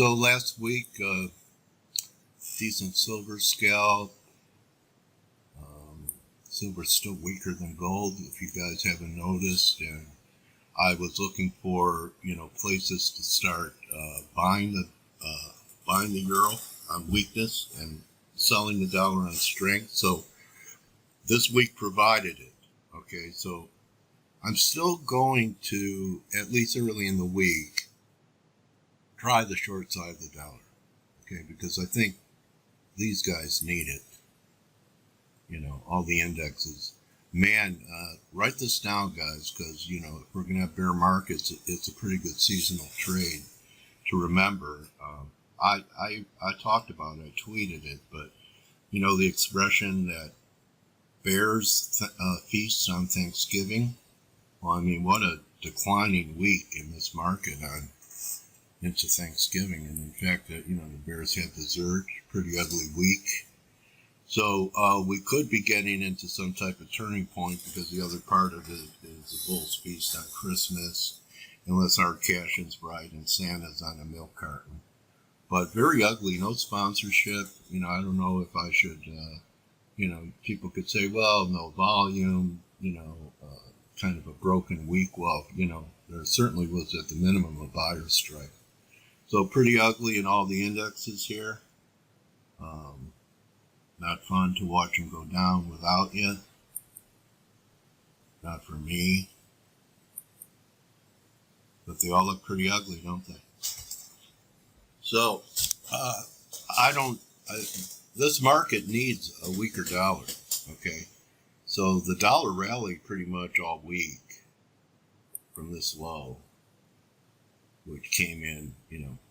So last week, decent silver scalp. Silver's still weaker than gold, if you guys haven't noticed. And I was looking for, places to start buying the euro on weakness and selling the dollar on strength. So this week provided it. Okay, so I'm still going to, at least early in the week, try the short side of the dollar. Okay, because I think these guys need it. All the indexes. Man, write this down, guys, because, if we're going to have bear markets, it's a pretty good seasonal trade to remember. I talked about it, I tweeted it, but, the expression that bears feasts on Thanksgiving. Well, I mean, what a declining week in this market into Thanksgiving. And in fact, the bears had dessert, pretty ugly week. So we could be getting into some type of turning point because the other part of it is the bull's feast on Christmas, unless our cash-in's right and Santa's on a milk carton. But very ugly, no sponsorship. I don't know if I should, people could say, well, no volume, kind of a broken week. Well, there certainly was at the minimum a buyer's strike. So pretty ugly in all the indexes here. Not fun to watch them go down without you. Not for me. But they all look pretty ugly, don't they? So, this market needs a weaker dollar, okay? So the dollar rallied pretty much all week from this low, which came in,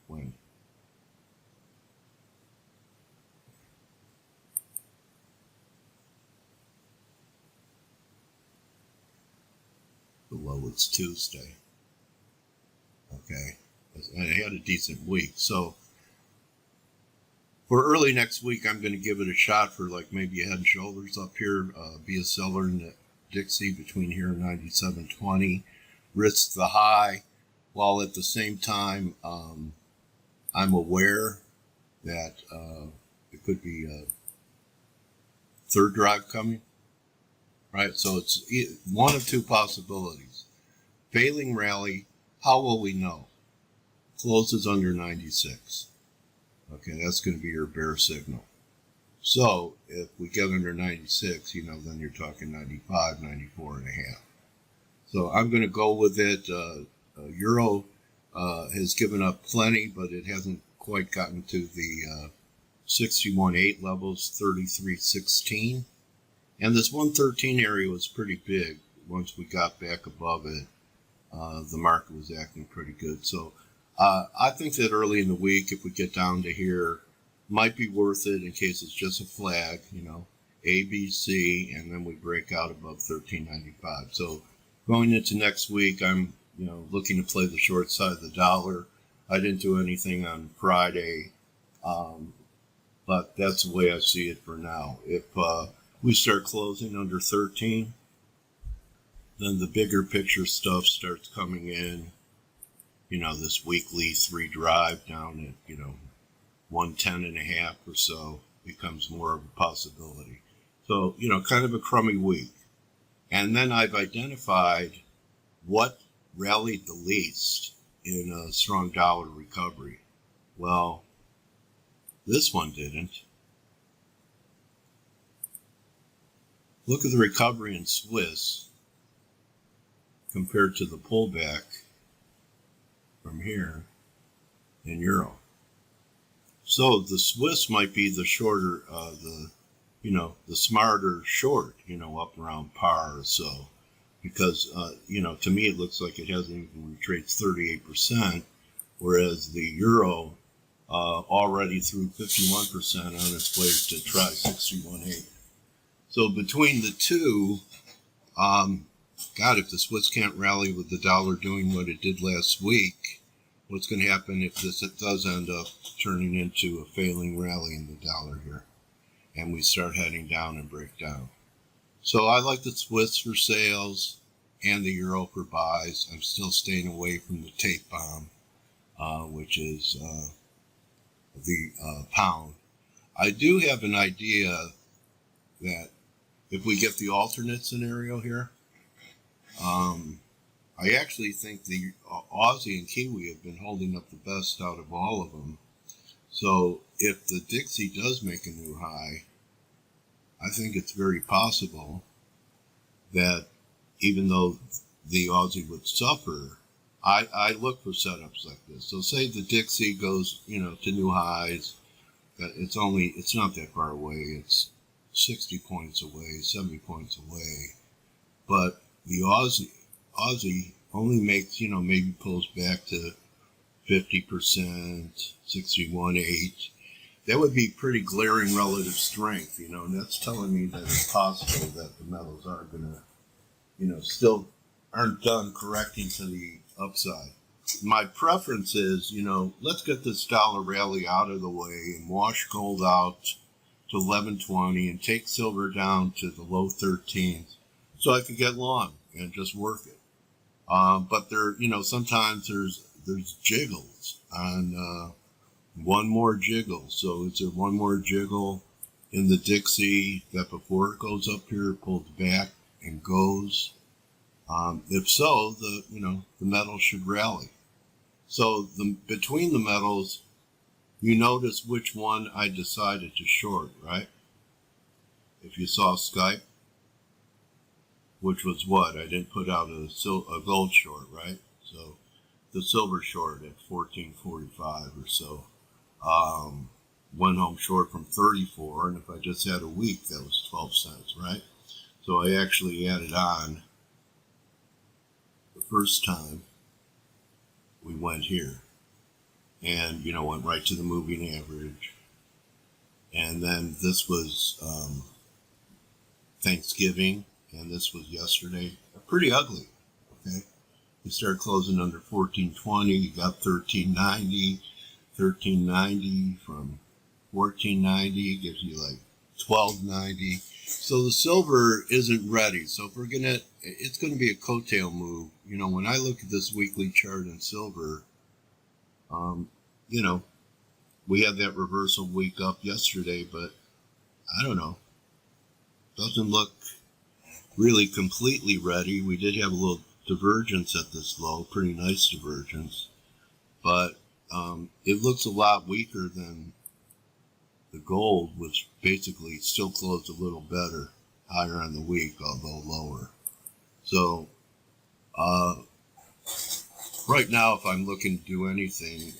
when? The low was Tuesday. Okay. And it had a decent week. So for early next week, I'm going to give it a shot for like maybe a head and shoulders up here. Be a seller in the Dixie between here and 97.20. Risk the high, while at the same time, I'm aware that it could be a third drive coming. Right, so it's one of two possibilities. Failing rally, how will we know? Closes under 96. Okay, that's going to be your bear signal. So if we get under 96, then you're talking 95, 94 and a half. So I'm going to go with it. Euro has given up plenty, but it hasn't quite gotten to the 61.8 levels, 33.16. And this 113 area was pretty big. Once we got back above it, the market was acting pretty good. So I think that early in the week, if we get down to here, might be worth it in case it's just a flag, A, B, C, and then we break out above 13.95. So going into next week, I'm looking to play the short side of the dollar. I didn't do anything on Friday, but that's the way I see it for now. If we start closing under 13, then the bigger picture stuff starts coming in. This weekly 3 drive down at, 110 and a half or so becomes more of a possibility. So, kind of a crummy week. And then I've identified what rallied the least in a strong dollar recovery. Well, this one didn't. Look at the recovery in Swiss compared to the pullback from here in euro. So the Swiss might be the shorter, the smarter short, up around par or so. Because, to me it looks like it hasn't even retraced 38%, whereas the euro already threw 51% on its way to try 61.8. So between the two, if the Swiss can't rally with the dollar doing what it did last week, what's going to happen if it does end up turning into a failing rally in the dollar here, and we start heading down and break down? So I like the Swiss for sales and the euro for buys. I'm still staying away from the tape bomb, which is the pound. I do have an idea that if we get the alternate scenario here, I actually think the Aussie and Kiwi have been holding up the best out of all of them. So if the Dixie does make a new high, I think it's very possible that even though the Aussie would suffer, I look for setups like this. So say the Dixie goes, to new highs. It's not that far away. It's 60 points away, 70 points away. But the Aussie only makes, maybe pulls back to 50%, 61.8. That would be pretty glaring relative strength, and that's telling me that it's possible that the metals are going to, still aren't done correcting to the upside. My preference is, let's get this dollar rally out of the way and wash gold out to 1120 and take silver down to the low 13s so I could get long and just work it. But there, sometimes there's jiggles on one more jiggle. So is there one more jiggle in the Dixie that before it goes up here, pulls back and goes? If so, the metal should rally. So between the metals, you notice which one I decided to short, right? If you saw Skype, which was what? I didn't put out a gold short, right? So the silver short at 14.45 or so. Went home short from 34, and if I just had a week, that was 12 cents, right? So I actually added on the first time we went here and, went right to the moving average. And then this was Thanksgiving, and this was yesterday. Pretty ugly, okay? You start closing under 1420, you got 1390 from 1490 gives you like 1290. So the silver isn't ready. So if it's going to be a coattail move. When I look at this weekly chart in silver, we had that reversal week up yesterday, but I don't know. Doesn't look really completely ready. We did have a little divergence at this low, pretty nice divergence, but it looks a lot weaker than the gold, which basically still closed a little better, higher on the week, although lower. So right now, if I'm looking to do anything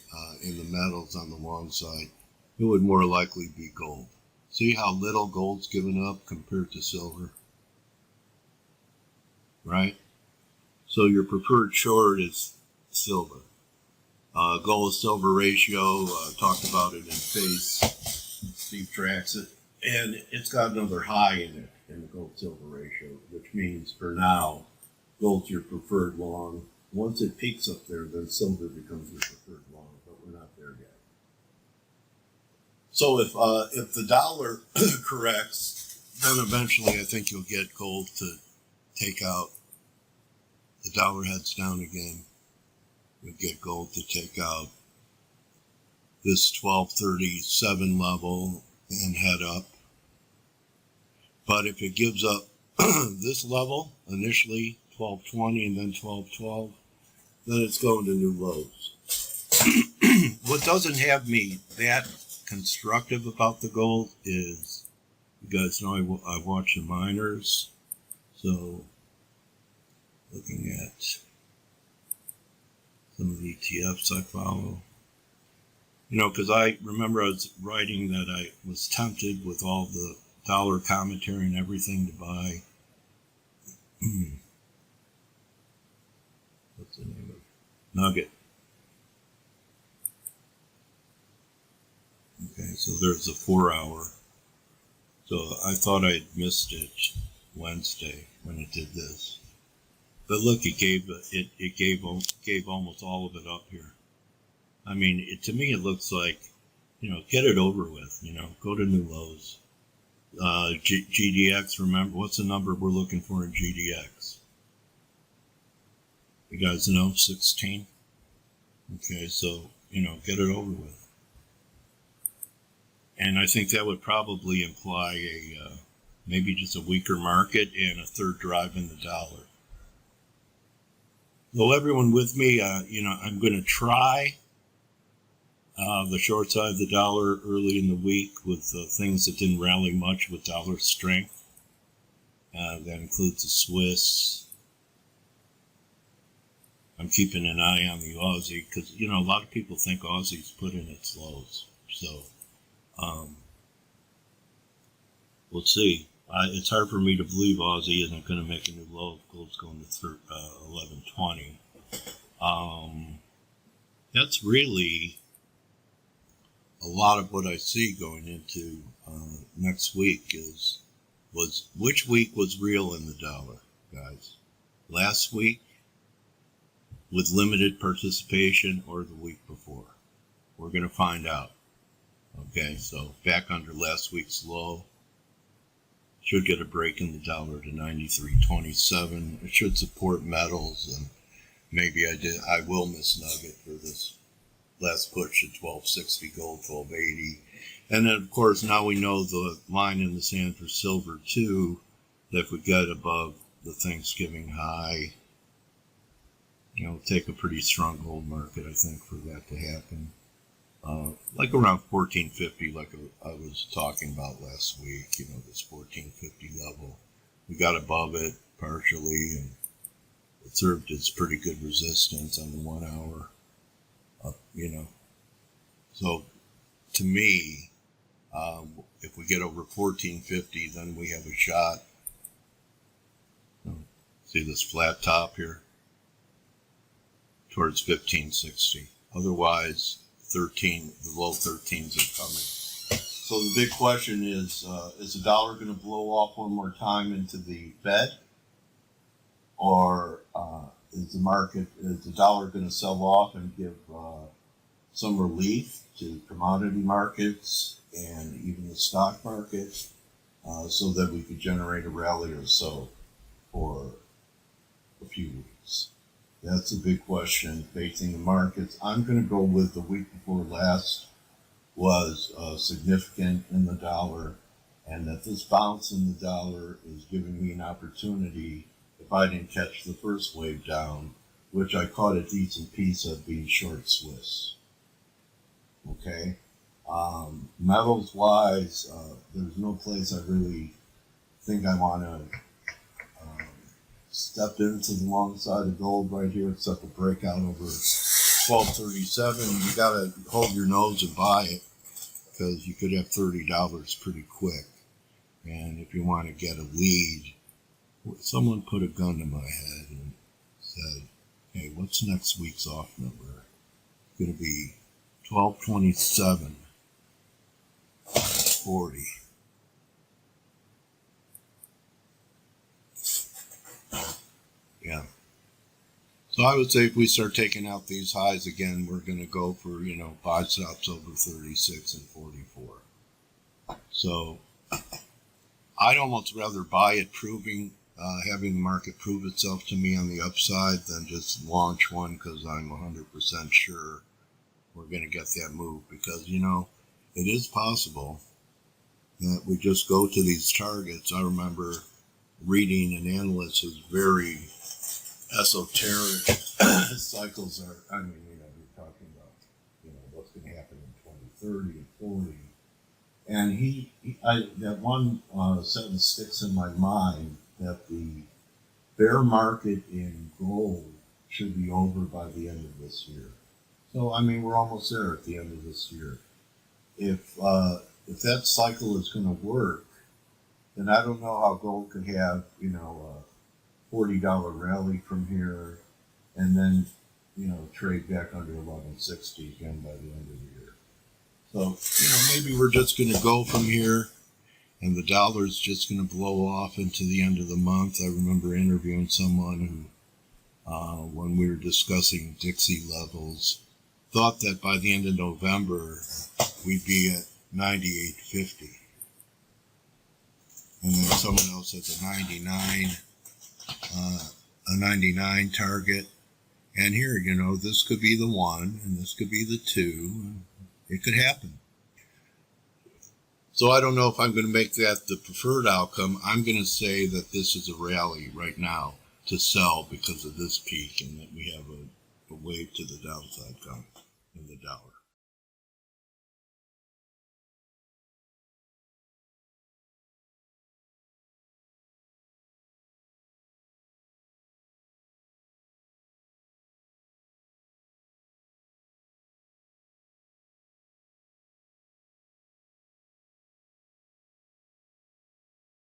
in the metals on the long side, it would more likely be gold. See how little gold's given up compared to silver? Right? So your preferred short is silver. Gold-silver ratio, talked about it in Face. Steve tracks it. And it's got another high in it, in the gold-silver ratio, which means for now, gold's your preferred long. Once it peaks up there, then silver becomes your preferred long, but we're not there yet. So if the dollar corrects, then eventually I think you'll get gold to take out. The dollar heads down again. You'll get gold to take out this 1237 level and head up. But if it gives up this level, initially 1220 and then 1212, then it's going to new lows. What doesn't have me that constructive about the gold is, you guys know I watch the miners, so looking at some of the ETFs I follow. Because I remember I was writing that I was tempted with all the dollar commentary and everything to buy. What's the name of it? Nugget. Okay, so there's a 4-hour. So I thought I'd missed it Wednesday when it did this. But look, it gave almost all of it up here. I mean, to me, it looks like, get it over with, go to new lows. GDX, remember, what's the number we're looking for in GDX? You guys know, 16? Okay, so, get it over with. And I think that would probably imply maybe just a weaker market and a third drive in the dollar. So everyone with me, I'm going to try the short side of the dollar early in the week with things that didn't rally much with dollar strength. That includes the Swiss. I'm keeping an eye on the Aussie because, a lot of people think Aussie's put in its lows. So we'll see. It's hard for me to believe Aussie isn't going to make a new low if gold's going to 1120. That's really a lot of what I see going into next week was which week was real in the dollar, guys? Last week with limited participation or the week before? We're going to find out. Okay, so back under last week's low. Should get a break in the dollar to 93.27. It should support metals, and maybe I will miss nugget for this last push at 1260 gold, 1280. And then of course now we know the line in the sand for silver too, that if we get above the Thanksgiving high, it'll take a pretty strong gold market, I think, for that to happen. Like around 1450, like I was talking about last week, this 1450 level. We got above it partially, and it served as pretty good resistance on the 1 hour. So to me, if we get over 1450, then we have a shot. See this flat top here? Towards 1560. Otherwise, the low 13s are coming. So the big question is the dollar going to blow off one more time into the Fed? Or is the dollar going to sell off and give some relief to commodity markets and even the stock market so that we could generate a rally or so for a few weeks? That's a big question facing the markets. I'm going to go with the week before last was significant in the dollar, and that this bounce in the dollar is giving me an opportunity, if I didn't catch the first wave down, which I caught a decent piece of being short Swiss. Okay? Metals wise, there's no place I really think I want to step into the long side of gold right here, except a breakout over 1237. You got to hold your nose and buy it because you could have $30 pretty quick. And if you want to get a lead, someone put a gun to my head and said, hey, what's next week's off number? It's going to be 1227. 40. Yeah. So I would say if we start taking out these highs again, we're going to go for, buy stops over 36 and 44. So I'd almost rather buy it having the market prove itself to me on the upside than just launch one because I'm 100% sure we're going to get that move. Because, it is possible that we just go to these targets. I remember reading an analyst who's very esoteric. Cycles are, we're talking about, what's going to happen in 2030 and 40. And that one sentence sticks in my mind that the bear market in gold should be over by the end of this year. So, we're almost there at the end of this year. If that cycle is going to work, then I don't know how gold could have, a $40 rally from here and then, trade back under 1160 again by the end of the year. So, maybe we're just going to go from here and the dollar's just going to blow off into the end of the month. I remember interviewing someone who, when we were discussing Dixie levels, thought that by the end of November, we'd be at 98.50. And then someone else has a 99 target. And here, this could be the 1 and this could be the 2. It could happen. So I don't know if I'm going to make that the preferred outcome. I'm going to say that this is a rally right now to sell because of this peak and that we have a wave to the downside coming in the dollar.